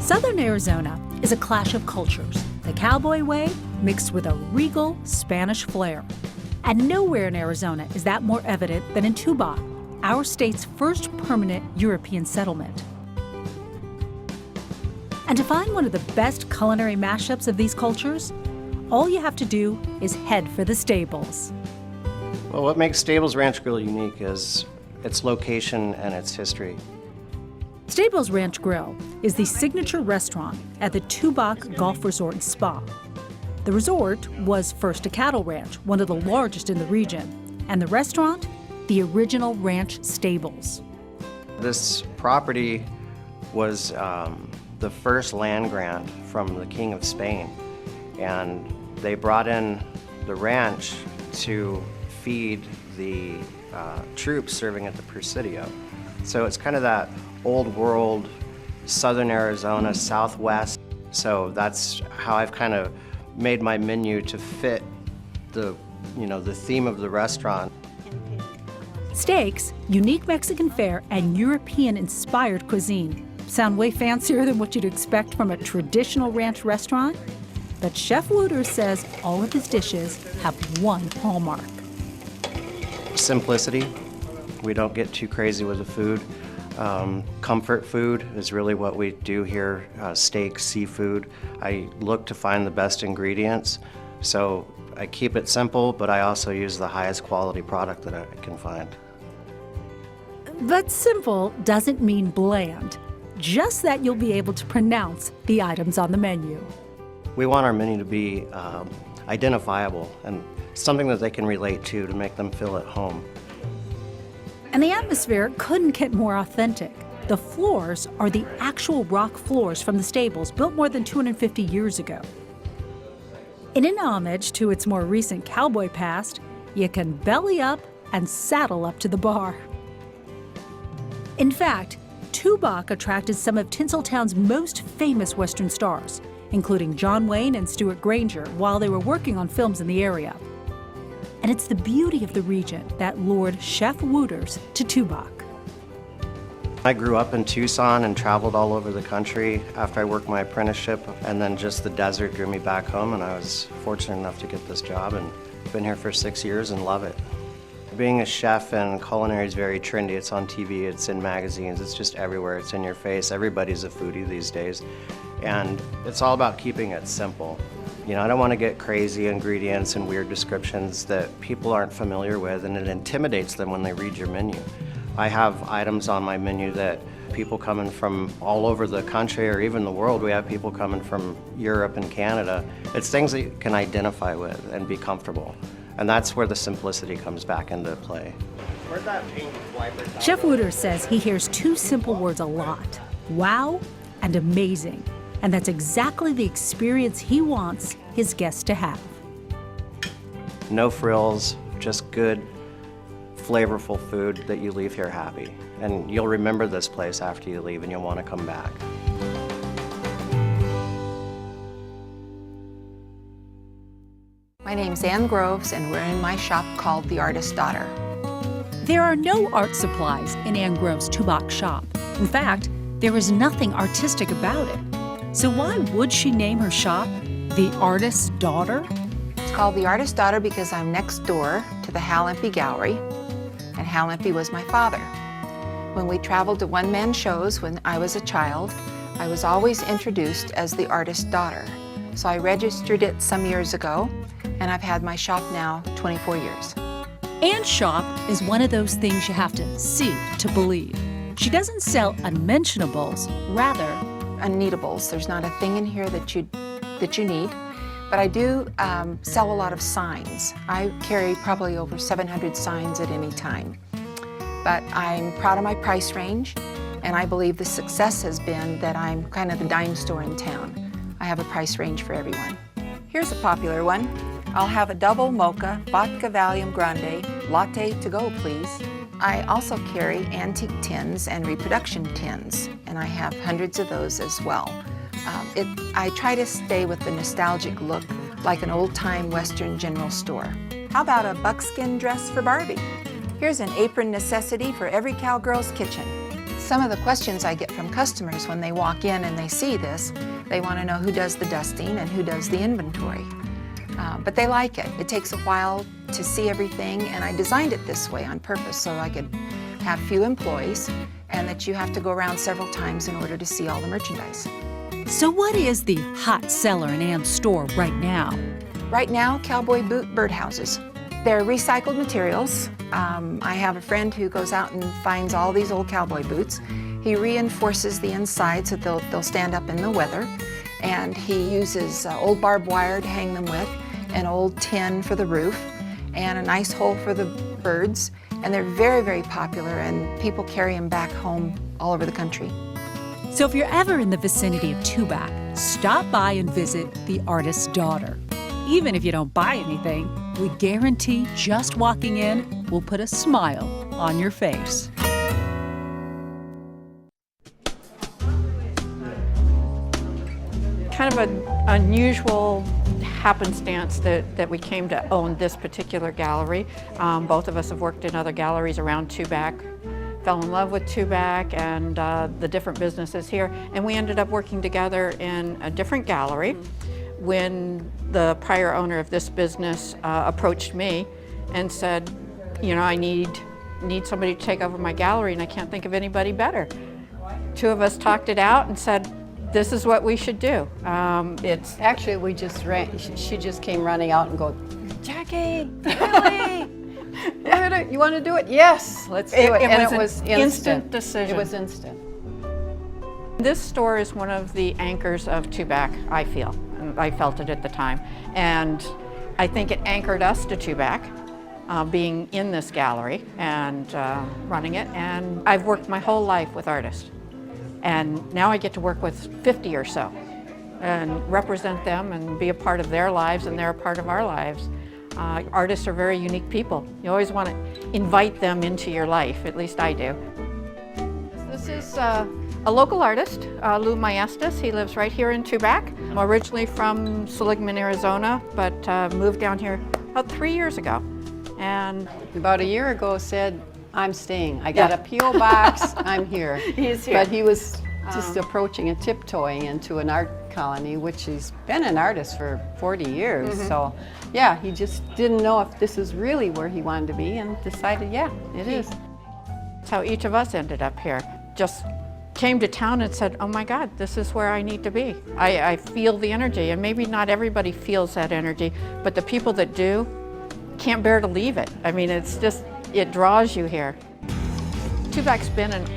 Southern Arizona is a clash of cultures, the cowboy way mixed with a regal Spanish flair. And nowhere in Arizona is that more evident than in Tubac, our state's first permanent European settlement. And to find one of the best culinary mashups of these cultures, all you have to do is head for the Stables. Well, what makes Stables Ranch Grill unique is its location and its history. Stables Ranch Grill is the signature restaurant at the Tubac Golf Resort and Spa. The resort was first a cattle ranch, one of the largest in the region, and the restaurant, the original ranch stables. This property was the first land grant from the King of Spain, and they brought in the ranch to feed the troops serving at the Presidio. So it's kind of that old world, southern Arizona, southwest. So that's how I've kind of made my menu to fit the theme of the restaurant. Steaks, unique Mexican fare, and European-inspired cuisine sound way fancier than what you'd expect from a traditional ranch restaurant. But Chef Wooters says all of his dishes have one hallmark. Simplicity. We don't get too crazy with the food. Comfort food is really what we do here. Steak, seafood. I look to find the best ingredients. So I keep it simple, but I also use the highest quality product that I can find. But simple doesn't mean bland, just that you'll be able to pronounce the items on the menu. We want our menu to be identifiable and something that they can relate to make them feel at home. And the atmosphere couldn't get more authentic. The floors are the actual rock floors from the stables built more than 250 years ago. And in homage to its more recent cowboy past, you can belly up and saddle up to the bar. In fact, Tubac attracted some of Tinseltown's most famous Western stars, including John Wayne and Stuart Granger, while they were working on films in the area. And it's the beauty of the region that lured Chef Wooters to Tubac. I grew up in Tucson and traveled all over the country after I worked my apprenticeship, and then just the desert drew me back home, and I was fortunate enough to get this job, and been here for 6 years and love it. Being a chef and culinary is very trendy. It's on TV, it's in magazines, it's just everywhere, it's in your face. Everybody's a foodie these days, and it's all about keeping it simple. I don't want to get crazy ingredients and weird descriptions that people aren't familiar with, and it intimidates them when they read your menu. I have items on my menu that people coming from all over the country or even the world, we have people coming from Europe and Canada. It's things that you can identify with and be comfortable. And that's where the simplicity comes back into play. Where'd that pink wiper come Chef Wooters says he hears two simple words a lot: wow and amazing. And that's exactly the experience he wants his guests to have. No frills, just good, flavorful food that you leave here happy. And you'll remember this place after you leave and you'll want to come back. My name's Ann Groves, and we're in my shop called The Artist's Daughter. There are no art supplies in Ann Groves' Tubac shop. In fact, there is nothing artistic about it. So why would she name her shop The Artist's Daughter? It's called The Artist's Daughter because I'm next door to the Hal MP gallery, and Hal MP was my father. When we traveled to one-man shows when I was a child, I was always introduced as the artist's daughter. So I registered it some years ago, and I've had my shop now 24 years. Ann's shop is one of those things you have to see to believe. She doesn't sell unmentionables, rather unneedables. There's not a thing in here that you need, but I do sell a lot of signs. I carry probably over 700 signs at any time. But I'm proud of my price range, and I believe the success has been that I'm kind of the dime store in town. I have a price range for everyone. Here's a popular one. I'll have a double mocha, vodka Valium Grande, latte to go, please. I also carry antique tins and reproduction tins, and I have hundreds of those as well. I try to stay with the nostalgic look, like an old-time Western general store. How about a buckskin dress for Barbie? Here's an apron necessity for every cowgirl's kitchen. Some of the questions I get from customers when they walk in and they see this, they want to know who does the dusting and who does the inventory. But they like it. It takes a while to see everything, and I designed it this way on purpose so I could have few employees and that you have to go around several times in order to see all the merchandise. So what is the hot seller in Ann's store right now? Right now, Cowboy boot birdhouses. They're recycled materials. I have a friend who goes out and finds all these old cowboy boots. He reinforces the inside so they'll stand up in the weather, and he uses old barbed wire to hang them with, an old tin for the roof, and a nice hole for the birds. And they're very, very popular, and people carry them back home all over the country. So if you're ever in the vicinity of Tubac, stop by and visit the Artist's Daughter. Even if you don't buy anything, we guarantee just walking in will put a smile on your face. Kind of an unusual happenstance that we came to own this particular gallery. Both of us have worked in other galleries around Tubac, fell in love with Tubac and the different businesses here, and we ended up working together in a different gallery when the prior owner of this business approached me and said, you know, I need somebody to take over my gallery and I can't think of anybody better. Two of us talked it out and said, this is what we should do. It's actually, we just ran, she just came running out and go, Jackie, really? You want to do it? Yes, let's do it. And it was instant decision. It was instant. This store is one of the anchors of Tubac, I feel. I felt it at the time. And I think it anchored us to Tubac, being in this gallery and running it. And I've worked my whole life with artists. And now I get to work with 50 or so and represent them and be a part of their lives, and they're a part of our lives. Artists are very unique people. You always want to invite them into your life, at least I do. This is a local artist, Lou Maestas. He lives right here in Tubac. I'm originally from Seligman, Arizona, but moved down here about 3 years ago. And About a year ago said, I'm staying. I got a P.O. box, I'm here. He's here. But he was just approaching and tiptoeing into an art colony, which he's been an artist for 40 years. So yeah, he just didn't know if this is really where he wanted to be and decided, yeah, it is. That's how each of us ended up here. Just came to town and said, oh my God, this is where I need to be. I feel the energy, and maybe not everybody feels that energy, but the people that do can't bear to leave it. I mean, it's just, it draws you here. Tubac's been an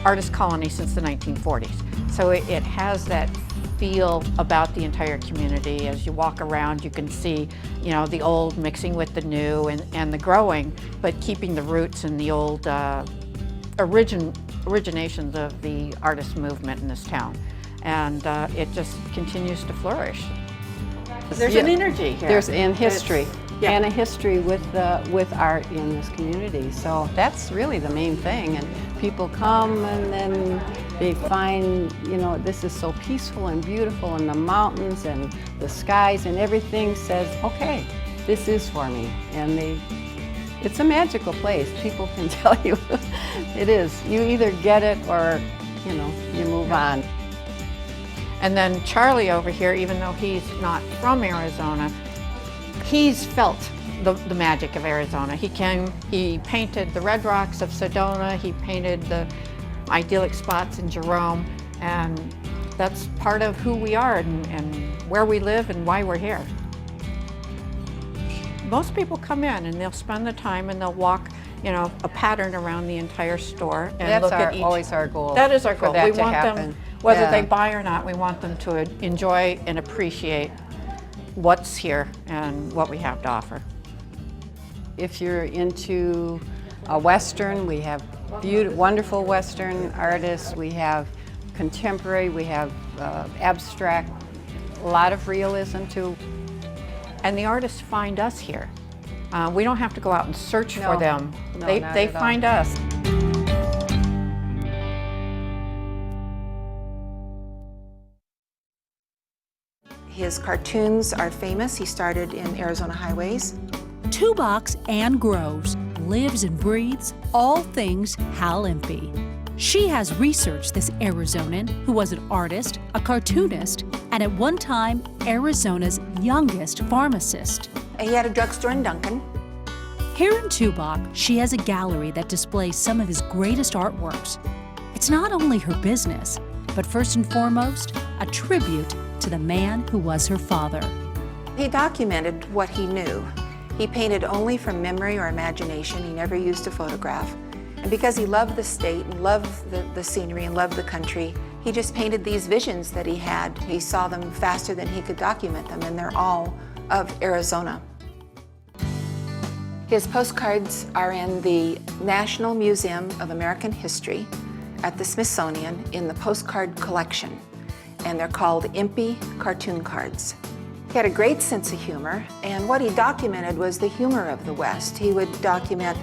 artist colony since the 1940s, so it has that feel about the entire community. As you walk around, you can see, you know, the old mixing with the new and the growing, but keeping the roots and the old originations of the artist movement in this town. And it just continues to flourish. There's an energy here. There's in history. Yeah. And a history with art in this community. So that's really the main thing. And people come and then they find, you know, this is so peaceful and beautiful, and the mountains and the skies and everything says, okay, this is for me. And it's a magical place. People can tell you it is. You either get it or, you know, you move on. And then Charlie over here, even though he's not from Arizona, he's felt the magic of Arizona. He painted the red rocks of Sedona, he painted the idyllic spots in Jerome, and that's part of who we are and where we live and why we're here. Most people come in and they'll spend the time and they'll walk, you know, a pattern around the entire store and That's look at each. always our goal. That is our goal. For that We to want happen. them, whether Yeah. they buy or not, we want them to enjoy and appreciate what's here and what we have to offer. If you're into Western, we have wonderful Western artists. We have contemporary, we have abstract, a lot of realism too. And the artists find us here. We don't have to go out and search No. for them. No, They not at all. find us. His cartoons are famous. He started in Arizona Highways. Tubac and grows, lives and breathes all things Hal MP. She has researched this Arizonan who was an artist, a cartoonist, and at one time, Arizona's youngest pharmacist. He had a drugstore in Duncan. Here in Tubac, she has a gallery that displays some of his greatest artworks. It's not only her business, but first and foremost, a tribute to the man who was her father. He documented what he knew. He painted only from memory or imagination. He never used a photograph. And because he loved the state and loved the scenery and loved the country, he just painted these visions that he had. He saw them faster than he could document them, and they're all of Arizona. His postcards are in the National Museum of American History at the Smithsonian in the postcard collection, and they're called MP cartoon cards. He had a great sense of humor, and what he documented was the humor of the West. He would document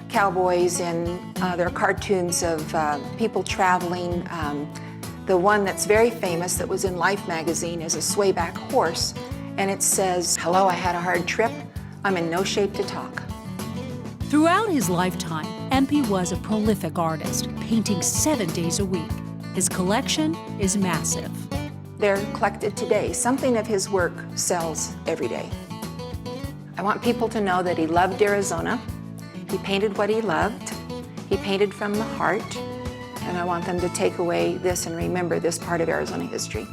cowboys in their cartoons of people traveling. The one that's very famous that was in Life magazine is a swayback horse, and it says, "Hello, I had a hard trip. I'm in no shape to talk." Throughout his lifetime, MP was a prolific artist, painting 7 days a week. His collection is massive. They're collected today. Something of his work sells every day. I want people to know that he loved Arizona. He painted what he loved. He painted from the heart. And I want them to take away this and remember this part of Arizona history.